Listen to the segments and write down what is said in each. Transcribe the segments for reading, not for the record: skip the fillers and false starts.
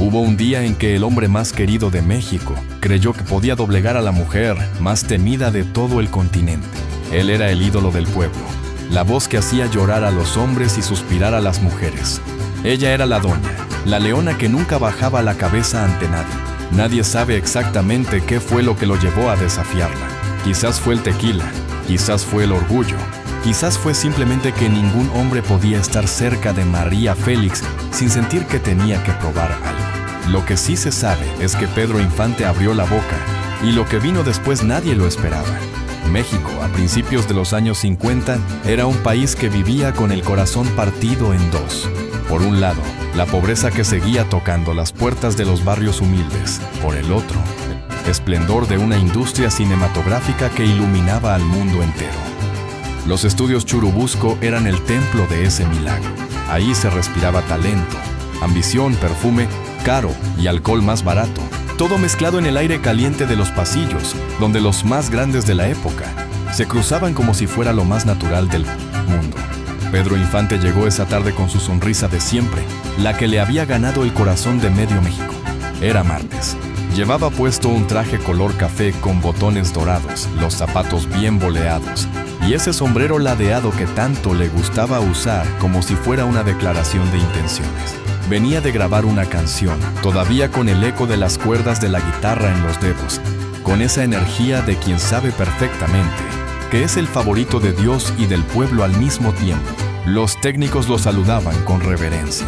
Hubo un día en que el hombre más querido de México creyó que podía doblegar a la mujer más temida de todo el continente. Él era el ídolo del pueblo, la voz que hacía llorar a los hombres y suspirar a las mujeres. Ella era la doña, la leona que nunca bajaba la cabeza ante nadie. Nadie sabe exactamente qué fue lo que lo llevó a desafiarla. Quizás fue el tequila, quizás fue el orgullo, quizás fue simplemente que ningún hombre podía estar cerca de María Félix sin sentir que tenía que probar algo. Lo que sí se sabe es que Pedro Infante abrió la boca, y lo que vino después nadie lo esperaba. México, a principios de los años 50, era un país que vivía con el corazón partido en dos. Por un lado, la pobreza que seguía tocando las puertas de los barrios humildes. Por el otro, el esplendor de una industria cinematográfica que iluminaba al mundo entero. Los estudios Churubusco eran el templo de ese milagro. Ahí se respiraba talento, ambición, perfume caro y alcohol más barato, todo mezclado en el aire caliente de los pasillos, donde los más grandes de la época se cruzaban como si fuera lo más natural del mundo. Pedro Infante llegó esa tarde con su sonrisa de siempre, la que le había ganado el corazón de medio México. Era martes. Llevaba puesto un traje color café con botones dorados, los zapatos bien boleados, y ese sombrero ladeado que tanto le gustaba usar como si fuera una declaración de intenciones. Venía de grabar una canción, todavía con el eco de las cuerdas de la guitarra en los dedos, con esa energía de quien sabe perfectamente que es el favorito de Dios y del pueblo al mismo tiempo. Los técnicos lo saludaban con reverencia.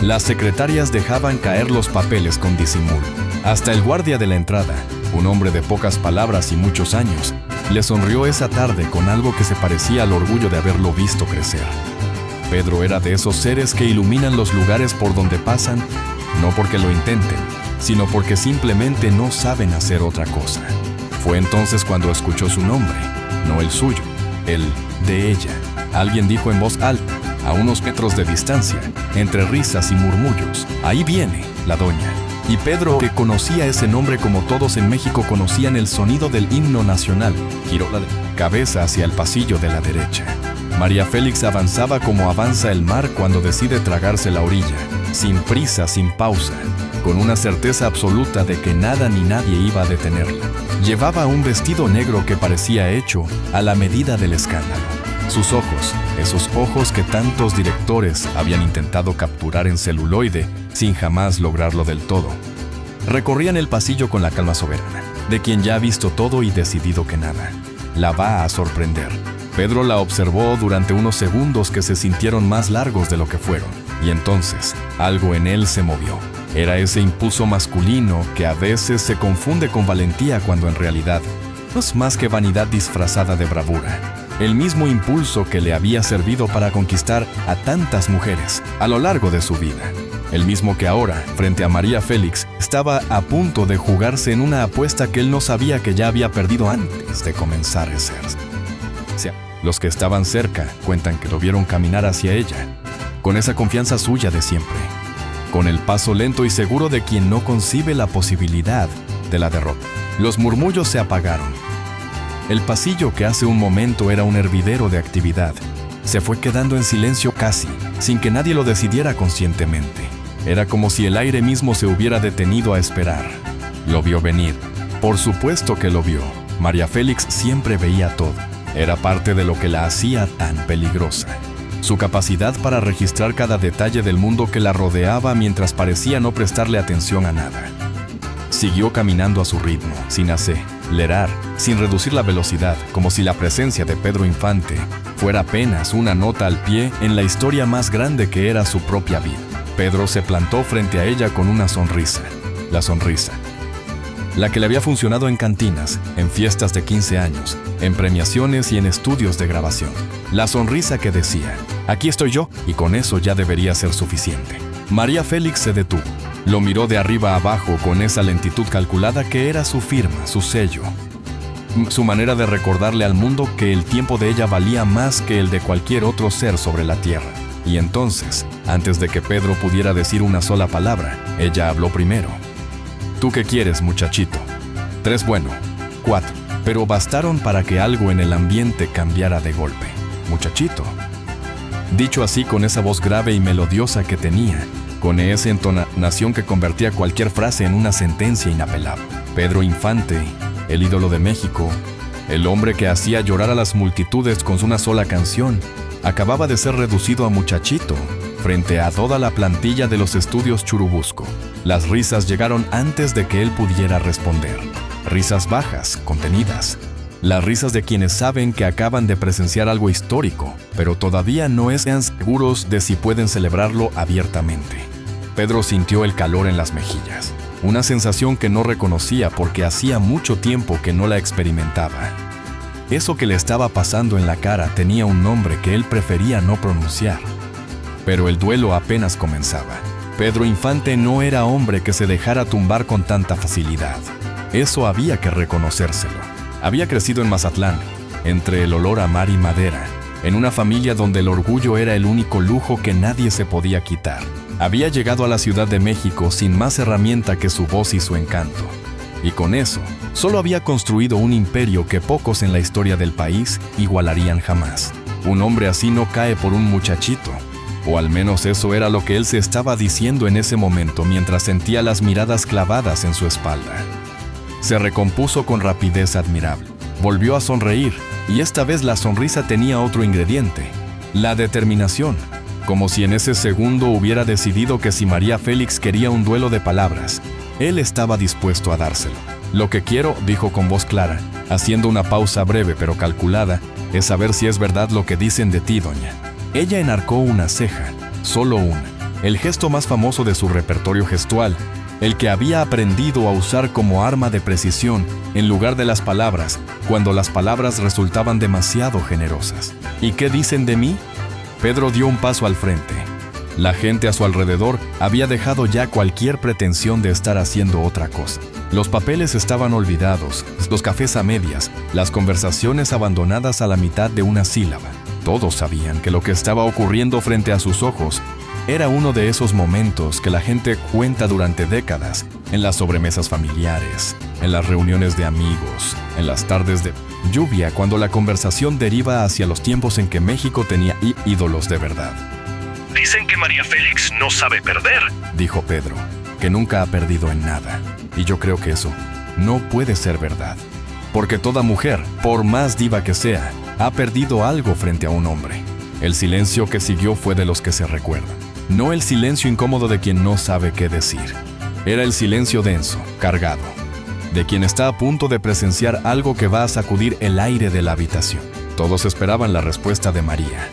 Las secretarias dejaban caer los papeles con disimulo. Hasta el guardia de la entrada, un hombre de pocas palabras y muchos años, le sonrió esa tarde con algo que se parecía al orgullo de haberlo visto crecer. Pedro era de esos seres que iluminan los lugares por donde pasan, no porque lo intenten, sino porque simplemente no saben hacer otra cosa. Fue entonces cuando escuchó su nombre, no el suyo, el de ella. Alguien dijo en voz alta, a unos metros de distancia, entre risas y murmullos, «Ahí viene la doña». Y Pedro, que conocía ese nombre como todos en México conocían el sonido del himno nacional, giró la cabeza hacia el pasillo de la derecha. María Félix avanzaba como avanza el mar cuando decide tragarse la orilla, sin prisa, sin pausa, con una certeza absoluta de que nada ni nadie iba a detenerla. Llevaba un vestido negro que parecía hecho a la medida del escándalo. Sus ojos, esos ojos que tantos directores habían intentado capturar en celuloide sin jamás lograrlo del todo, recorrían el pasillo con la calma soberana, de quien ya ha visto todo y decidido que nada la va a sorprender. Pedro la observó durante unos segundos que se sintieron más largos de lo que fueron, y entonces algo en él se movió. Era ese impulso masculino que a veces se confunde con valentía cuando en realidad no es más que vanidad disfrazada de bravura. El mismo impulso que le había servido para conquistar a tantas mujeres a lo largo de su vida. El mismo que ahora, frente a María Félix, estaba a punto de jugarse en una apuesta que él no sabía que ya había perdido antes de comenzar a hacerse. Los que estaban cerca cuentan que lo vieron caminar hacia ella, con esa confianza suya de siempre, con el paso lento y seguro de quien no concibe la posibilidad de la derrota. Los murmullos se apagaron. El pasillo que hace un momento era un hervidero de actividad, se fue quedando en silencio casi, sin que nadie lo decidiera conscientemente. Era como si el aire mismo se hubiera detenido a esperar. Lo vio venir. Por supuesto que lo vio. María Félix siempre veía todo. Era parte de lo que la hacía tan peligrosa. Su capacidad para registrar cada detalle del mundo que la rodeaba mientras parecía no prestarle atención a nada. Siguió caminando a su ritmo, sin acelerar, sin reducir la velocidad, como si la presencia de Pedro Infante fuera apenas una nota al pie en la historia más grande que era su propia vida. Pedro se plantó frente a ella con una sonrisa. La sonrisa. La que le había funcionado en cantinas, en fiestas de 15 años, en premiaciones y en estudios de grabación. La sonrisa que decía, aquí estoy yo, y con eso ya debería ser suficiente. María Félix se detuvo. Lo miró de arriba a abajo con esa lentitud calculada que era su firma, su sello. Su manera de recordarle al mundo que el tiempo de ella valía más que el de cualquier otro ser sobre la tierra. Y entonces, antes de que Pedro pudiera decir una sola palabra, ella habló primero. ¿Tú qué quieres, muchachito? 3, bueno, 4. Pero bastaron para que algo en el ambiente cambiara de golpe. Muchachito. Dicho así con esa voz grave y melodiosa que tenía, con esa entonación que convertía cualquier frase en una sentencia inapelable. Pedro Infante, el ídolo de México, el hombre que hacía llorar a las multitudes con una sola canción, acababa de ser reducido a muchachito frente a toda la plantilla de los estudios Churubusco. Las risas llegaron antes de que él pudiera responder. Risas bajas, contenidas. Las risas de quienes saben que acaban de presenciar algo histórico, pero todavía no están seguros de si pueden celebrarlo abiertamente. Pedro sintió el calor en las mejillas, una sensación que no reconocía porque hacía mucho tiempo que no la experimentaba. Eso que le estaba pasando en la cara tenía un nombre que él prefería no pronunciar. Pero el duelo apenas comenzaba. Pedro Infante no era hombre que se dejara tumbar con tanta facilidad. Eso había que reconocérselo. Había crecido en Mazatlán, entre el olor a mar y madera, en una familia donde el orgullo era el único lujo que nadie se podía quitar. Había llegado a la Ciudad de México sin más herramienta que su voz y su encanto. Y con eso, solo había construido un imperio que pocos en la historia del país igualarían jamás. Un hombre así no cae por un muchachito. O al menos eso era lo que él se estaba diciendo en ese momento mientras sentía las miradas clavadas en su espalda. Se recompuso con rapidez admirable. Volvió a sonreír, y esta vez la sonrisa tenía otro ingrediente: la determinación. Como si en ese segundo hubiera decidido que si María Félix quería un duelo de palabras, él estaba dispuesto a dárselo. Lo que quiero, dijo con voz clara, haciendo una pausa breve pero calculada, es saber si es verdad lo que dicen de ti, doña. Ella enarcó una ceja, solo una, el gesto más famoso de su repertorio gestual, el que había aprendido a usar como arma de precisión en lugar de las palabras, cuando las palabras resultaban demasiado generosas. ¿Y qué dicen de mí? Pedro dio un paso al frente. La gente a su alrededor había dejado ya cualquier pretensión de estar haciendo otra cosa. Los papeles estaban olvidados, los cafés a medias, las conversaciones abandonadas a la mitad de una sílaba. Todos sabían que lo que estaba ocurriendo frente a sus ojos era uno de esos momentos que la gente cuenta durante décadas, en las sobremesas familiares, en las reuniones de amigos, en las tardes de lluvia, cuando la conversación deriva hacia los tiempos en que México tenía ídolos de verdad. Dicen que María Félix no sabe perder, dijo Pedro, que nunca ha perdido en nada. Y yo creo que eso no puede ser verdad. Porque toda mujer, por más diva que sea, ha perdido algo frente a un hombre. El silencio que siguió fue de los que se recuerdan. No el silencio incómodo de quien no sabe qué decir. Era el silencio denso, cargado, de quien está a punto de presenciar algo que va a sacudir el aire de la habitación. Todos esperaban la respuesta de María.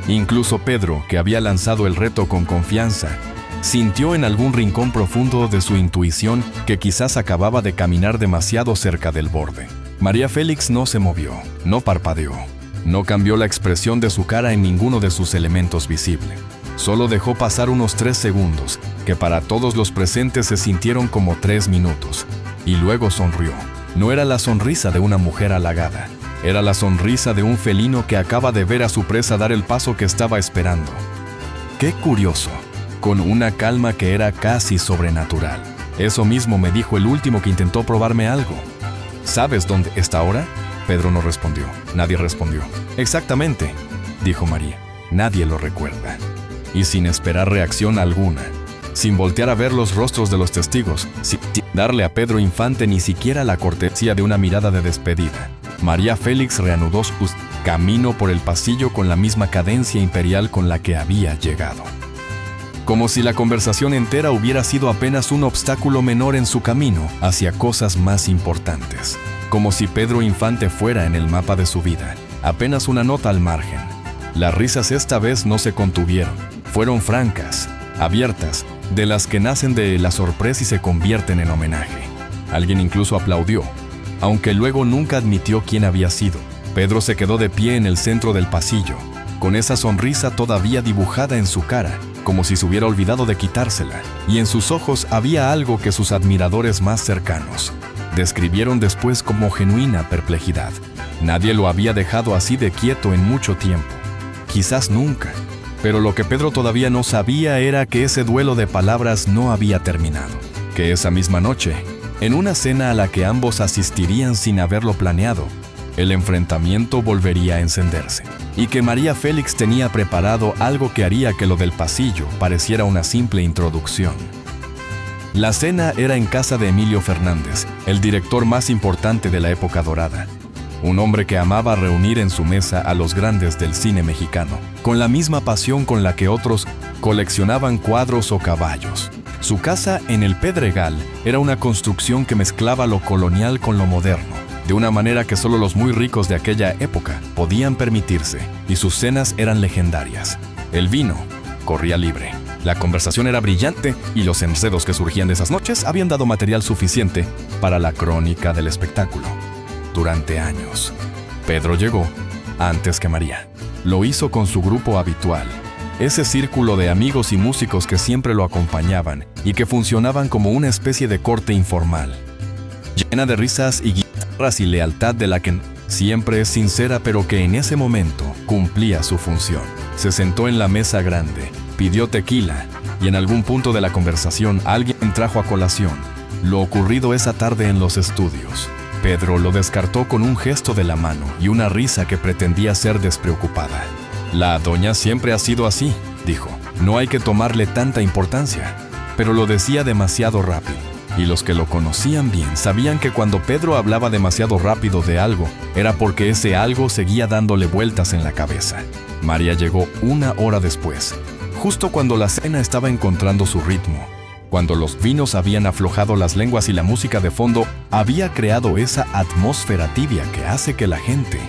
Incluso Pedro, que había lanzado el reto con confianza, sintió en algún rincón profundo de su intuición que quizás acababa de caminar demasiado cerca del borde. María Félix no se movió, no parpadeó, no cambió la expresión de su cara en ninguno de sus elementos visibles. Solo dejó pasar unos 3 segundos, que para todos los presentes se sintieron como 3 minutos, y luego sonrió. No era la sonrisa de una mujer halagada, era la sonrisa de un felino que acaba de ver a su presa dar el paso que estaba esperando. ¡Qué curioso! Con una calma que era casi sobrenatural. Eso mismo me dijo el último que intentó probarme algo. ¿Sabes dónde está ahora? Pedro no respondió. Nadie respondió. Exactamente, dijo María. Nadie lo recuerda. Y sin esperar reacción alguna, sin voltear a ver los rostros de los testigos, sin darle a Pedro Infante ni siquiera la cortesía de una mirada de despedida, María Félix reanudó su camino por el pasillo con la misma cadencia imperial con la que había llegado. Como si la conversación entera hubiera sido apenas un obstáculo menor en su camino hacia cosas más importantes. Como si Pedro Infante fuera en el mapa de su vida, apenas una nota al margen. Las risas esta vez no se contuvieron. Fueron francas, abiertas, de las que nacen de la sorpresa y se convierten en homenaje. Alguien incluso aplaudió, aunque luego nunca admitió quién había sido. Pedro se quedó de pie en el centro del pasillo, con esa sonrisa todavía dibujada en su cara, como si se hubiera olvidado de quitársela, y en sus ojos había algo que sus admiradores más cercanos describieron después como genuina perplejidad. Nadie lo había dejado así de quieto en mucho tiempo, quizás nunca. Pero lo que Pedro todavía no sabía era que ese duelo de palabras no había terminado, que esa misma noche, en una cena a la que ambos asistirían sin haberlo planeado, el enfrentamiento volvería a encenderse, y que María Félix tenía preparado algo que haría que lo del pasillo pareciera una simple introducción. La cena era en casa de Emilio Fernández, el director más importante de la época dorada. Un hombre que amaba reunir en su mesa a los grandes del cine mexicano, con la misma pasión con la que otros coleccionaban cuadros o caballos. Su casa en el Pedregal era una construcción que mezclaba lo colonial con lo moderno, de una manera que solo los muy ricos de aquella época podían permitirse, y sus cenas eran legendarias. El vino corría libre. La conversación era brillante y los enredos que surgían de esas noches habían dado material suficiente para la crónica del espectáculo. Durante años, Pedro llegó antes que María. Lo hizo con su grupo habitual, ese círculo de amigos y músicos que siempre lo acompañaban y que funcionaban como una especie de corte informal, llena de risas y guitarras y lealtad de la que siempre es sincera, pero que en ese momento cumplía su función. Se sentó en la mesa grande, pidió tequila y en algún punto de la conversación alguien trajo a colación lo ocurrido esa tarde en los estudios. Pedro lo descartó con un gesto de la mano y una risa que pretendía ser despreocupada. La doña siempre ha sido así, dijo. No hay que tomarle tanta importancia. Pero lo decía demasiado rápido. Y los que lo conocían bien sabían que cuando Pedro hablaba demasiado rápido de algo, era porque ese algo seguía dándole vueltas en la cabeza. María llegó 1 hora después, justo cuando la cena estaba encontrando su ritmo, cuando los vinos habían aflojado las lenguas y la música de fondo había creado esa atmósfera tibia que hace que la gente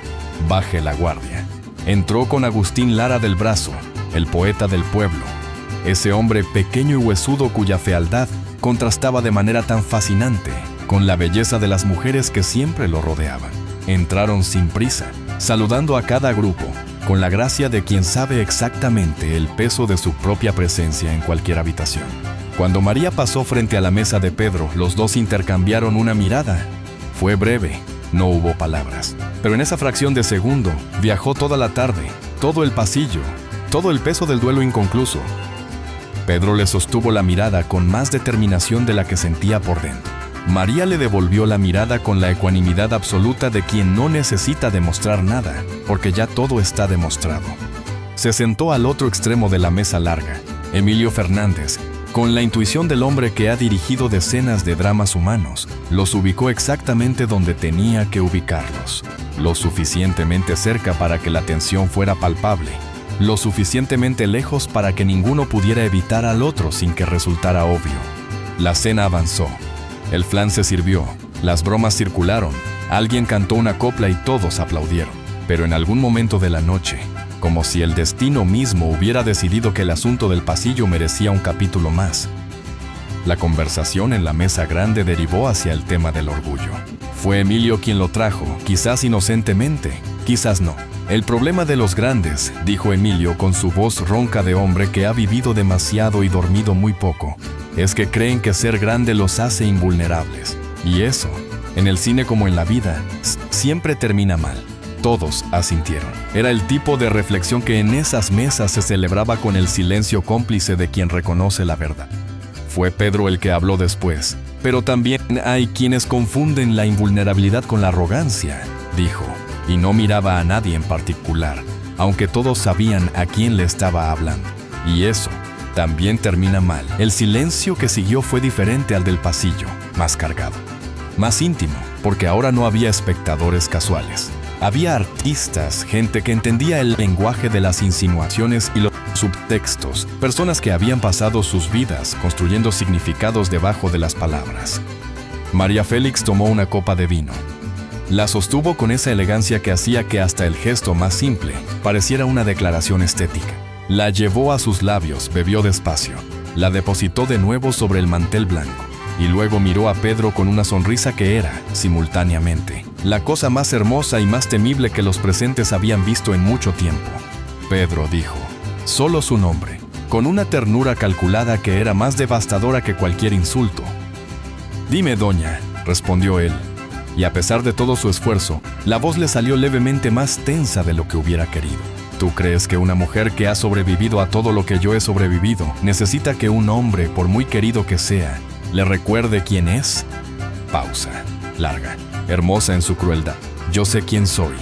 baje la guardia. Entró con Agustín Lara del brazo, el poeta del pueblo, ese hombre pequeño y huesudo cuya fealdad contrastaba de manera tan fascinante con la belleza de las mujeres que siempre lo rodeaban. Entraron sin prisa, saludando a cada grupo, con la gracia de quien sabe exactamente el peso de su propia presencia en cualquier habitación. Cuando María pasó frente a la mesa de Pedro, los dos intercambiaron una mirada. Fue breve, no hubo palabras, pero en esa fracción de segundo viajó toda la tarde, todo el pasillo, todo el peso del duelo inconcluso. Pedro le sostuvo la mirada con más determinación de la que sentía por dentro. María le devolvió la mirada con la ecuanimidad absoluta de quien no necesita demostrar nada, porque ya todo está demostrado. Se sentó al otro extremo de la mesa larga, Emilio Fernández, con la intuición del hombre que ha dirigido decenas de dramas humanos, los ubicó exactamente donde tenía que ubicarlos, lo suficientemente cerca para que la tensión fuera palpable, lo suficientemente lejos para que ninguno pudiera evitar al otro sin que resultara obvio. La cena avanzó. El flan se sirvió, las bromas circularon, alguien cantó una copla y todos aplaudieron. Pero en algún momento de la noche, como si el destino mismo hubiera decidido que el asunto del pasillo merecía un capítulo más, la conversación en la mesa grande derivó hacia el tema del orgullo. Fue Emilio quien lo trajo, quizás inocentemente, quizás no. El problema de los grandes, dijo Emilio con su voz ronca de hombre que ha vivido demasiado y dormido muy poco, es que creen que ser grande los hace invulnerables. Y eso, en el cine como en la vida, siempre termina mal. Todos asintieron. Era el tipo de reflexión que en esas mesas se celebraba con el silencio cómplice de quien reconoce la verdad. Fue Pedro el que habló después. Pero también hay quienes confunden la invulnerabilidad con la arrogancia, dijo, y no miraba a nadie en particular, aunque todos sabían a quién le estaba hablando. Y eso también termina mal. El silencio que siguió fue diferente al del pasillo, más cargado, más íntimo, porque ahora no había espectadores casuales. Había artistas, gente que entendía el lenguaje de las insinuaciones y los subtextos, personas que habían pasado sus vidas construyendo significados debajo de las palabras. María Félix tomó una copa de vino. La sostuvo con esa elegancia que hacía que hasta el gesto más simple pareciera una declaración estética. La llevó a sus labios, bebió despacio, la depositó de nuevo sobre el mantel blanco y luego miró a Pedro con una sonrisa que era, simultáneamente, la cosa más hermosa y más temible que los presentes habían visto en mucho tiempo. Pedro dijo, solo su nombre, con una ternura calculada que era más devastadora que cualquier insulto. Dime, doña, respondió él, y a pesar de todo su esfuerzo, la voz le salió levemente más tensa de lo que hubiera querido. ¿Tú crees que una mujer que ha sobrevivido a todo lo que yo he sobrevivido necesita que un hombre, por muy querido que sea, le recuerde quién es? Pausa, larga, hermosa en su crueldad. Yo sé quién soy.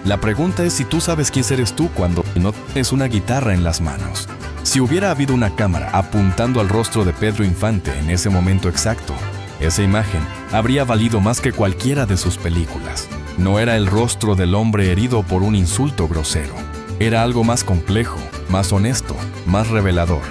La pregunta es si tú sabes quién eres tú cuando no tienes una guitarra en las manos. Si hubiera habido una cámara apuntando al rostro de Pedro Infante en ese momento exacto, esa imagen habría valido más que cualquiera de sus películas. No era el rostro del hombre herido por un insulto grosero. Era algo más complejo, más honesto, más revelador.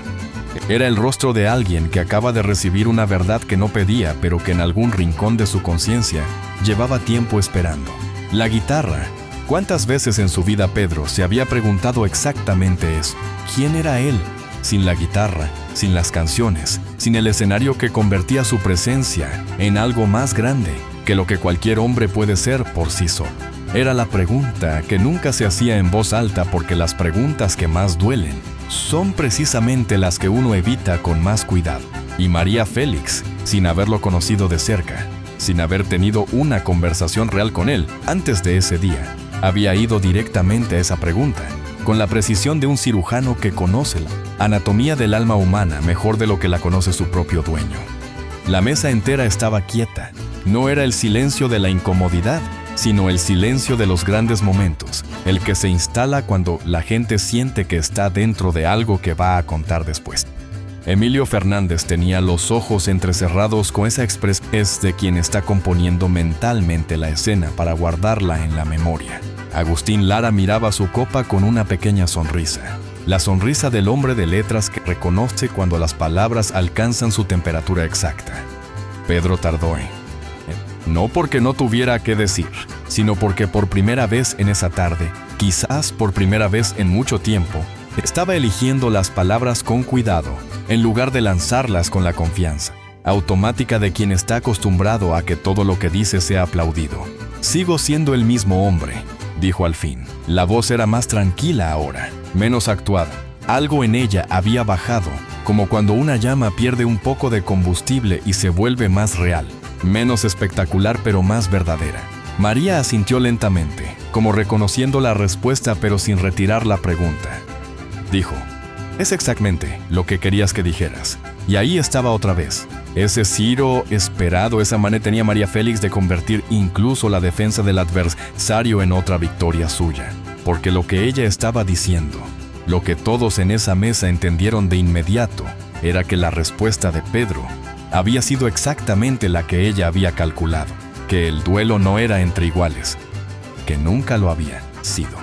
Era el rostro de alguien que acaba de recibir una verdad que no pedía, pero que en algún rincón de su conciencia llevaba tiempo esperando. La guitarra. ¿Cuántas veces en su vida Pedro se había preguntado exactamente eso? ¿Quién era él? Sin la guitarra, sin las canciones, sin el escenario que convertía su presencia en algo más grande que lo que cualquier hombre puede ser por sí solo. Era la pregunta que nunca se hacía en voz alta, porque las preguntas que más duelen son precisamente las que uno evita con más cuidado. Y María Félix, sin haberlo conocido de cerca, sin haber tenido una conversación real con él antes de ese día, había ido directamente a esa pregunta, con la precisión de un cirujano que conoce la anatomía del alma humana mejor de lo que la conoce su propio dueño. La mesa entera estaba quieta. No era el silencio de la incomodidad, sino el silencio de los grandes momentos, el que se instala cuando la gente siente que está dentro de algo que va a contar después. Emilio Fernández tenía los ojos entrecerrados con esa expresión de quien está componiendo mentalmente la escena para guardarla en la memoria. Agustín Lara miraba su copa con una pequeña sonrisa. La sonrisa del hombre de letras que reconoce cuando las palabras alcanzan su temperatura exacta. Pedro tardó no porque no tuviera qué decir, sino porque por primera vez en esa tarde, quizás por primera vez en mucho tiempo, estaba eligiendo las palabras con cuidado, en lugar de lanzarlas con la confianza automática de quien está acostumbrado a que todo lo que dice sea aplaudido. Sigo siendo el mismo hombre, dijo al fin. La voz era más tranquila ahora, menos actuada. Algo en ella había bajado, como cuando una llama pierde un poco de combustible y se vuelve más real, menos espectacular pero más verdadera. María asintió lentamente, como reconociendo la respuesta pero sin retirar la pregunta. Dijo: es exactamente lo que querías que dijeras. Y ahí estaba otra vez. Ese Ciro esperado, esa manera tenía María Félix de convertir incluso la defensa del adversario en otra victoria suya. Porque lo que ella estaba diciendo, lo que todos en esa mesa entendieron de inmediato, era que la respuesta de Pedro había sido exactamente la que ella había calculado, que el duelo no era entre iguales, que nunca lo había sido,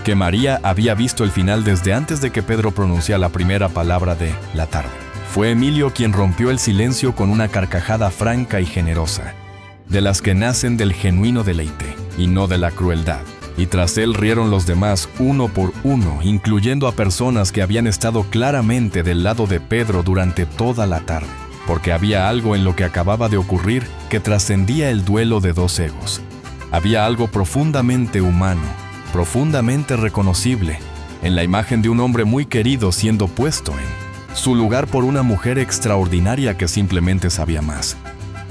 que María había visto el final desde antes de que Pedro pronunciara la primera palabra de la tarde. Fue Emilio quien rompió el silencio con una carcajada franca y generosa, de las que nacen del genuino deleite y no de la crueldad. Y tras él rieron los demás uno por uno, incluyendo a personas que habían estado claramente del lado de Pedro durante toda la tarde, porque había algo en lo que acababa de ocurrir que trascendía el duelo de dos egos. Había algo profundamente humano, profundamente reconocible, en la imagen de un hombre muy querido siendo puesto en su lugar por una mujer extraordinaria que simplemente sabía más.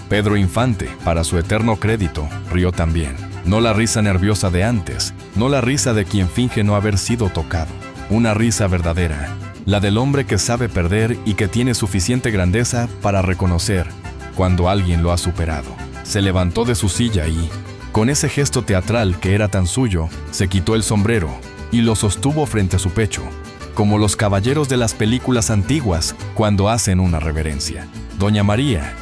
Pedro Infante, para su eterno crédito, rió también. No la risa nerviosa de antes, no la risa de quien finge no haber sido tocado. Una risa verdadera, la del hombre que sabe perder y que tiene suficiente grandeza para reconocer cuando alguien lo ha superado. Se levantó de su silla y, con ese gesto teatral que era tan suyo, se quitó el sombrero y lo sostuvo frente a su pecho, como los caballeros de las películas antiguas cuando hacen una reverencia. Doña María,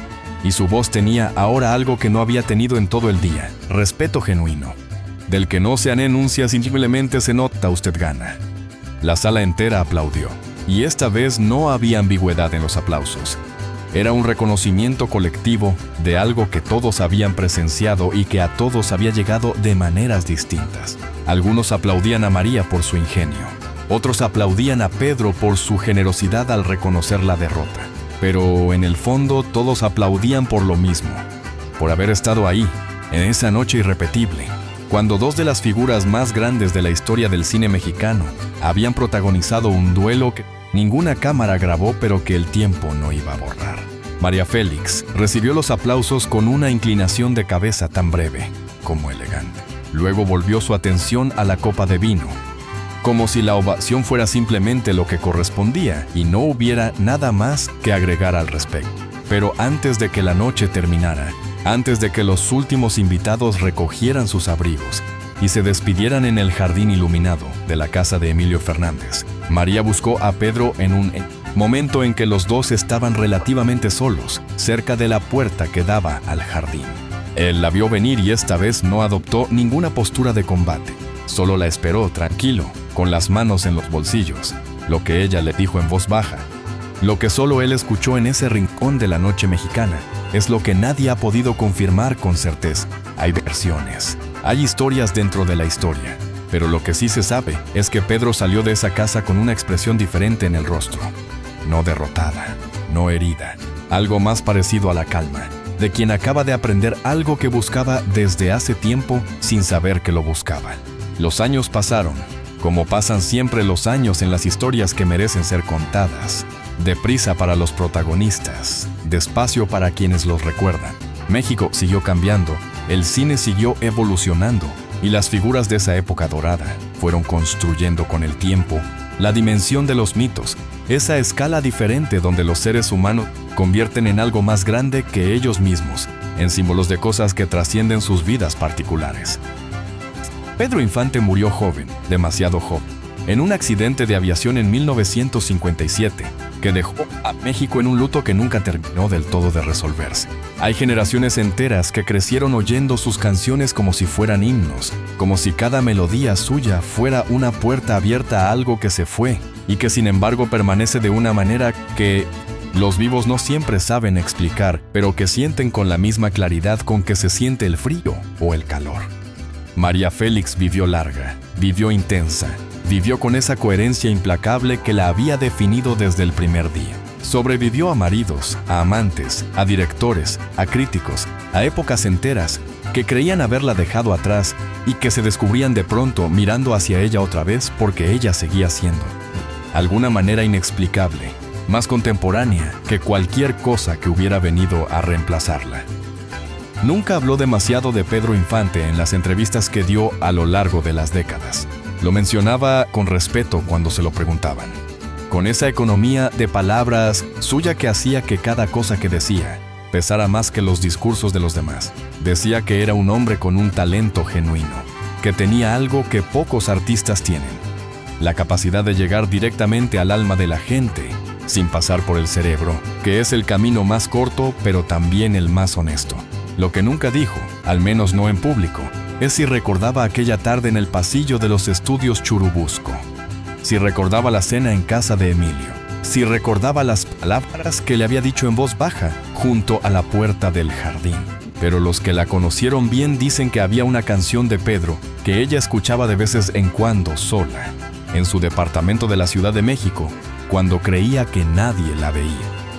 y su voz tenía ahora algo que no había tenido en todo el día: respeto genuino, del que no se enuncia, simplemente se nota usted gana. La sala entera aplaudió, y esta vez no había ambigüedad en los aplausos. Era un reconocimiento colectivo de algo que todos habían presenciado y que a todos había llegado de maneras distintas. Algunos aplaudían a María por su ingenio, otros aplaudían a Pedro por su generosidad al reconocer la derrota. Pero en el fondo todos aplaudían por lo mismo, por haber estado ahí, en esa noche irrepetible, cuando dos de las figuras más grandes de la historia del cine mexicano habían protagonizado un duelo que ninguna cámara grabó pero que el tiempo no iba a borrar. María Félix recibió los aplausos con una inclinación de cabeza tan breve como elegante. Luego volvió su atención a la copa de vino, como si la ovación fuera simplemente lo que correspondía y no hubiera nada más que agregar al respecto. Pero antes de que la noche terminara, Antes de que los últimos invitados recogieran sus abrigos y se despidieran en el jardín iluminado de la casa de Emilio Fernández, María buscó a Pedro en un momento en que los dos estaban relativamente solos, cerca de la puerta que daba al jardín. Él la vio venir y esta vez no adoptó ninguna postura de combate, solo la esperó tranquilo, con las manos en los bolsillos, lo que ella le dijo en voz baja. Lo que solo él escuchó en ese rincón de la noche mexicana es lo que nadie ha podido confirmar con certeza. Hay versiones, hay historias dentro de la historia, pero lo que sí se sabe es que Pedro salió de esa casa con una expresión diferente en el rostro. No derrotada, no herida, algo más parecido a la calma, de quien acaba de aprender algo que buscaba desde hace tiempo sin saber que lo buscaba. Los años pasaron, como pasan siempre los años en las historias que merecen ser contadas. Deprisa para los protagonistas, despacio para quienes los recuerdan. México siguió cambiando, el cine siguió evolucionando y las figuras de esa época dorada fueron construyendo con el tiempo la dimensión de los mitos, esa escala diferente donde los seres humanos convierten en algo más grande que ellos mismos, en símbolos de cosas que trascienden sus vidas particulares. Pedro Infante murió joven, demasiado joven, en un accidente de aviación en 1957, que dejó a México en un luto que nunca terminó del todo de resolverse. Hay generaciones enteras que crecieron oyendo sus canciones como si fueran himnos, como si cada melodía suya fuera una puerta abierta a algo que se fue y que sin embargo permanece de una manera que los vivos no siempre saben explicar, pero que sienten con la misma claridad con que se siente el frío o el calor. María Félix vivió larga, vivió intensa, vivió con esa coherencia implacable que la había definido desde el primer día. Sobrevivió a maridos, a amantes, a directores, a críticos, a épocas enteras que creían haberla dejado atrás y que se descubrían de pronto mirando hacia ella otra vez porque ella seguía siendo, alguna manera inexplicable, más contemporánea que cualquier cosa que hubiera venido a reemplazarla. Nunca habló demasiado de Pedro Infante en las entrevistas que dio a lo largo de las décadas. Lo mencionaba con respeto cuando se lo preguntaban, con esa economía de palabras suya que hacía que cada cosa que decía pesara más que los discursos de los demás. Decía que era un hombre con un talento genuino, que tenía algo que pocos artistas tienen, la capacidad de llegar directamente al alma de la gente, sin pasar por el cerebro, que es el camino más corto pero también el más honesto. Lo que nunca dijo, al menos no en público, es si recordaba aquella tarde en el pasillo de los estudios Churubusco, si recordaba la cena en casa de Emilio, si recordaba las palabras que le había dicho en voz baja junto a la puerta del jardín. Pero los que la conocieron bien dicen que había una canción de Pedro que ella escuchaba de veces en cuando sola, en su departamento de la Ciudad de México, cuando creía que nadie la veía.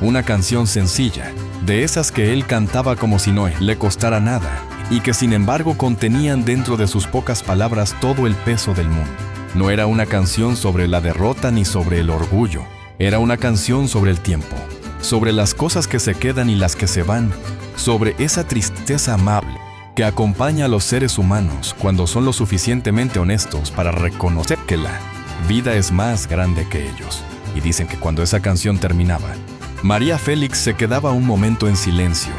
Una canción sencilla, de esas que él cantaba como si no le costara nada, y que sin embargo contenían dentro de sus pocas palabras todo el peso del mundo. No era una canción sobre la derrota ni sobre el orgullo, era una canción sobre el tiempo, sobre las cosas que se quedan y las que se van, sobre esa tristeza amable que acompaña a los seres humanos cuando son lo suficientemente honestos para reconocer que la vida es más grande que ellos. Y dicen que cuando esa canción terminaba, María Félix se quedaba un momento en silencio,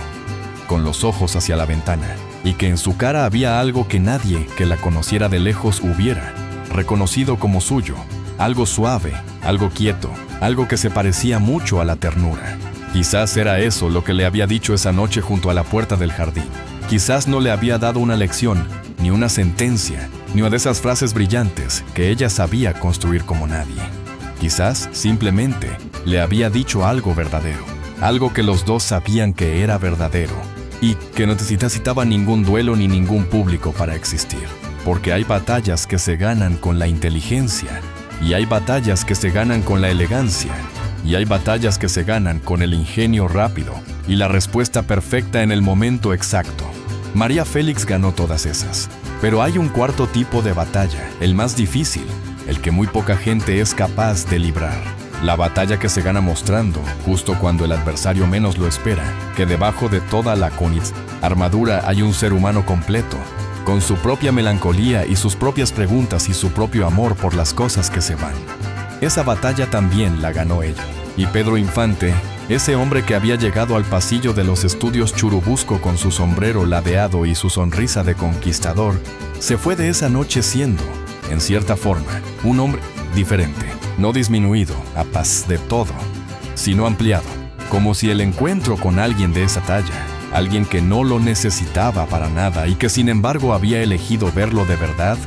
con los ojos hacia la ventana, y que en su cara había algo que nadie que la conociera de lejos hubiera reconocido como suyo, algo suave, algo quieto, algo que se parecía mucho a la ternura. Quizás era eso lo que le había dicho esa noche junto a la puerta del jardín. Quizás no le había dado una lección, ni una sentencia, ni una de esas frases brillantes que ella sabía construir como nadie. Quizás simplemente le había dicho algo verdadero, algo que los dos sabían que era verdadero y que no necesitaba ningún duelo ni ningún público para existir. Porque hay batallas que se ganan con la inteligencia y hay batallas que se ganan con la elegancia y hay batallas que se ganan con el ingenio rápido y la respuesta perfecta en el momento exacto. María Félix ganó todas esas, pero hay un cuarto tipo de batalla, el más difícil, el que muy poca gente es capaz de librar. La batalla que se gana mostrando, justo cuando el adversario menos lo espera, que debajo de toda la armadura hay un ser humano completo, con su propia melancolía y sus propias preguntas y su propio amor por las cosas que se van. Esa batalla también la ganó ella. Y Pedro Infante Ese hombre que había llegado al pasillo de los estudios Churubusco con su sombrero ladeado y su sonrisa de conquistador, se fue de esa noche siendo, en cierta forma, un hombre diferente, no disminuido, a paz de todo, sino ampliado, como si el encuentro con alguien de esa talla, alguien que no lo necesitaba para nada y que sin embargo había elegido verlo de verdad,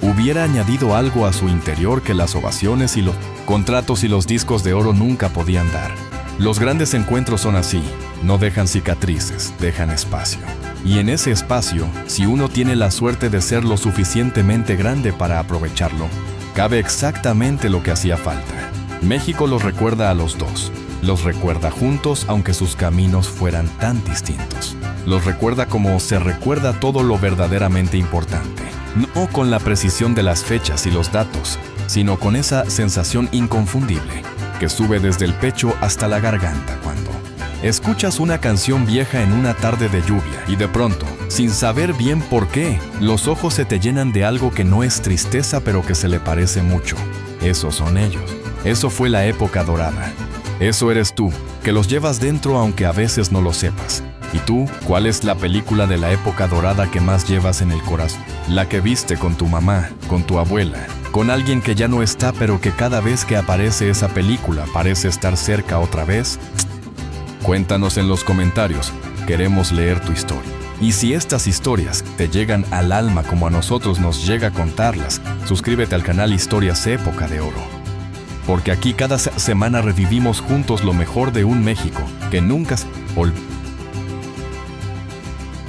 hubiera añadido algo a su interior que las ovaciones y los contratos y los discos de oro nunca podían dar. Los grandes encuentros son así, no dejan cicatrices, dejan espacio. Y en ese espacio, si uno tiene la suerte de ser lo suficientemente grande para aprovecharlo, cabe exactamente lo que hacía falta. México los recuerda a los dos. Los recuerda juntos aunque sus caminos fueran tan distintos. Los recuerda como se recuerda todo lo verdaderamente importante. No con la precisión de las fechas y los datos, sino con esa sensación inconfundible que sube desde el pecho hasta la garganta cuando escuchas una canción vieja en una tarde de lluvia y de pronto, sin saber bien por qué, los ojos se te llenan de algo que no es tristeza pero que se le parece mucho. Esos son ellos. Eso fue la época dorada. Eso eres tú, que los llevas dentro aunque a veces no lo sepas. ¿Y tú, cuál es la película de la época dorada que más llevas en el corazón? La que viste con tu mamá, con tu abuela, con alguien que ya no está pero que cada vez que aparece esa película parece estar cerca otra vez. Cuéntanos en los comentarios, queremos leer tu historia. Y si estas historias te llegan al alma como a nosotros nos llega a contarlas, suscríbete al canal Historias Época de Oro. Porque aquí cada semana revivimos juntos lo mejor de un México que nunca se olvida.